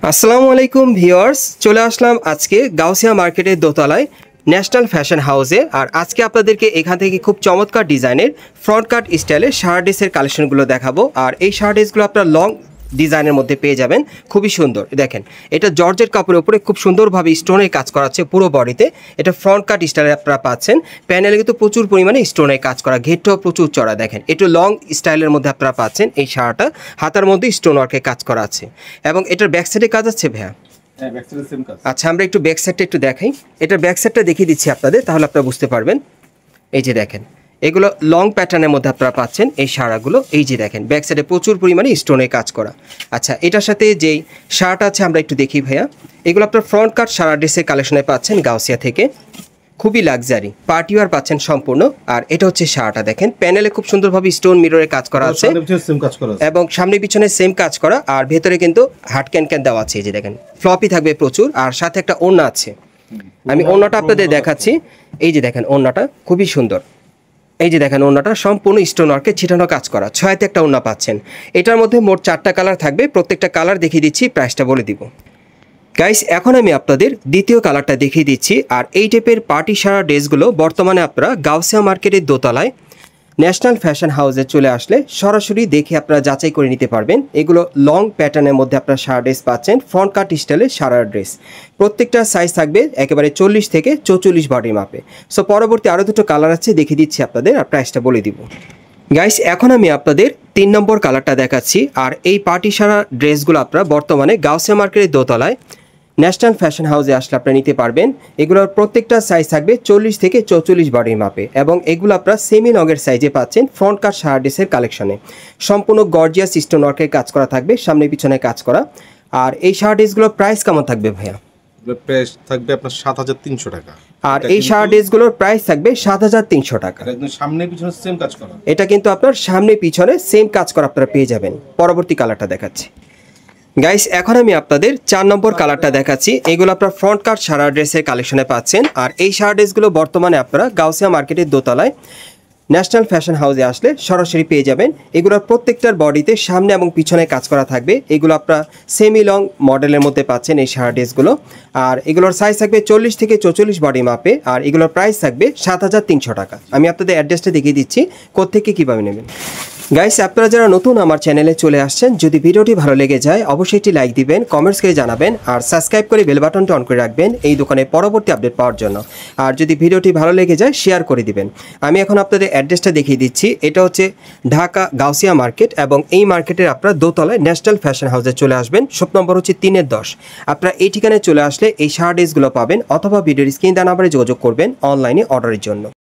আসসালামু আলাইকুম ভিউয়ার্স, চলে আসলাম আজকে গাউসিয়া মার্কেটের দোতলায় ন্যাশনাল ফ্যাশন হাউসে। আর আজকে আপনাদেরকে এখান থেকে খুব চমৎকার ডিজাইনের ফ্রন্ট কাট স্টাইলে শার্ট ড্রেসের কালেকশনগুলো দেখাবো। আর এই শার্ট ড্রেসগুলো আপনার লং ডিজাইনের মধ্যে পেয়ে যাবেন, খুবই সুন্দর। দেখেন, এটা জর্জেট কাপড়ের উপরে খুব সুন্দরভাবে স্টোনের কাজ করা আছে পুরো বডিতে। এটা ফ্রন্ট কাট স্টাইলে আপনারা পাচ্ছেন। প্যানেলে কিন্তু প্রচুর পরিমাণে স্টোনের কাজ করা, ঘেরটাও প্রচুর চড়া। দেখেন, একটু লং স্টাইলের মধ্যে আপনারা পাচ্ছেন এই শার্টটা, হাতার মধ্যে স্টোন ওয়ার্কের কাজ করা আছে এবং এটার ব্যাক সাইডে কাজ আছে ভাইয়া। আচ্ছা, আমরা একটু ব্যাক সাইডটা একটু দেখাই। এটার ব্যাক সাইডটা দেখিয়ে দিচ্ছি আপনাদের, তাহলে আপনারা বুঝতে পারবেন। এই যে দেখেন, এগুলো লং প্যাটার্নের মধ্যে আপনারা পাচ্ছেন এই শাড়াগুলো। এই যে দেখেন, ব্যাক সাইডে প্রচুর পরিমাণে স্টোনে কাজ করা। আচ্ছা, এটার সাথে যেই শার্ট আছে আমরা একটু দেখি ভাইয়া। এগুলো আপনার ফ্রন্ট কাট সারা ড্রেসের কালেকশনে পাচ্ছেন গাউসিয়া থেকে, খুবই লাক্সারি পার্টি ওয়্যার পাচ্ছেন সম্পূর্ণ। আর এটা হচ্ছে শার্টটা, দেখেন প্যানেলে খুব সুন্দরভাবে স্টোন মিররের কাজ করা আছে এবং সামনে পিছনে সেম কাজ করা। আর ভেতরে কিন্তু হাট ক্যান দেওয়া আছে। এই যে দেখেন, ফ্লপি থাকবে প্রচুর, আর সাথে একটা ওড়না আছে। আমি ওড়নাটা আপনাদের দেখাচ্ছি। এই যে দেখেন, ওড়নাটা খুবই সুন্দর। এই যে দেখেন, ওড়নাটা সম্পূর্ণ স্টোন ওয়ার্কে ছিটানো কাজ করা। 6তে একটা ওড়না পাচ্ছেন। এটার মধ্যে মোট 4টা কালার থাকবে, প্রত্যেকটা কালার দেখিয়ে দিচ্ছি, প্রাইসটা বলে দিব। গাইস, এখন আমি আপনাদের দ্বিতীয় কালারটা দেখিয়ে দিচ্ছি। আর এই টাইপের পার্টি সারা ড্রেসগুলো বর্তমানে আপনারা গাউসিয়া মার্কেটের দোতলায় ন্যাশনাল ফ্যাশন হাউসে চলে আসলে সরাসরি দেখে আপনারা যাচাই করে নিতে পারবেন। এগুলো লং প্যাটার্নের মধ্যে আপনারা সারা ড্রেস পাচ্ছেন, ফ্রন্ট কাট স্টাইলে সারা ড্রেস। প্রত্যেকটা সাইজ থাকবে একেবারে 40 থেকে 44 বডি মাপে। সো পরবর্তী আরও দুটো কালার আছে, দেখিয়ে দিচ্ছি আপনাদের, আর প্রাইসটা বলে দিব। গাইস, এখন আমি আপনাদের 3 নম্বর কালারটা দেখাচ্ছি। আর এই পার্টি সারা ড্রেসগুলো আপনারা বর্তমানে গাউসিয়া মার্কেটের দোতলায় ন্যাশনাল ফ্যাশন হাউসে আসলে আপনারা নিতে পারবেন। এগুলোর প্রত্যেকটা সাইজ থাকবে 40 থেকে 44 বডির মাপে এবং এগুলো আপনারা সেমি লগের সাইজে পাচ্ছেন ফ্রন্ট কাট শার্ট ড্রেসের কালেকশনে। সম্পূর্ণ গর্জিয়াস স্টোন ওয়ার্কের কাজ করা থাকবে, সামনে পিছনে কাজ করা। আর এই শার্ট ড্রেসগুলোর প্রাইস কেমন থাকবে ভাইয়া? প্রাইস থাকবে আপনার 7300 টাকা। আর এই শার্ট ড্রেসগুলোর প্রাইস থাকবে 7300 টাকা। একদম সামনে পিছনে সেম কাজ করা। এটা কিন্তু আপনার সামনে পিছনে সেম কাজ করা আপনারা পেয়ে যাবেন। পরবর্তী কালারটা দেখাচ্ছি। গাইস, এখন আমি আপনাদের 4 নম্বর কালারটা দেখাচ্ছি। এগুলো আপনার ফ্রন্ট কাট সারা ড্রেসের কালেকশনে পাচ্ছেন। আর এই শার্ট ড্রেসগুলো বর্তমানে আপনারা গাউসিয়া মার্কেটের দোতলায় ন্যাশনাল ফ্যাশন হাউসে আসলে সরাসরি পেয়ে যাবেন। এগুলোর প্রত্যেকটার বডিতে সামনে এবং পিছনে কাজ করা থাকবে। এগুলো আপনারা সেমি লং মডেলের মধ্যে পাচ্ছেন এই শার্ট ড্রেসগুলো। আর এগুলোর সাইজ থাকবে 40 থেকে 44 বডি মাপে। আর এগুলোর প্রাইস থাকবে 7300 টাকা। আমি আপনাদের অ্যাড্রেসটা দেখিয়ে দিচ্ছি কোত্থেকে কীভাবে নেবেন। গাইস, আপনারা যারা নতুন আমার চ্যানেলে চলে আসছেন, যদি ভিডিওটি ভালো লেগে যায় অবশ্যই একটি লাইক দিবেন, কমেন্টস করে জানাবেন, আর সাবস্ক্রাইব করে বেল বাটনটা অন করে রাখবেন এই দোকানের পরবর্তী আপডেট পাওয়ার জন্য। আর যদি ভিডিওটি ভালো লেগে যায় শেয়ার করে দিবেন। আমি এখন আপনাদের অ্যাড্রেসটা দেখিয়ে দিচ্ছি। এটা হচ্ছে ঢাকা গাউসিয়া মার্কেট এবং এই মার্কেটের আপনারা দোতলায় ন্যাশনাল ফ্যাশন হাউসে চলে আসবেন। শপ নম্বর হচ্ছে 3-10। আপনারা এই ঠিকানায় চলে আসলে এই শার্ট ড্রেসগুলো পাবেন, অথবা ভিডিওর স্ক্রিন দেওয়া নাম্বারে যোগাযোগ করবেন অনলাইনে অর্ডারের জন্য।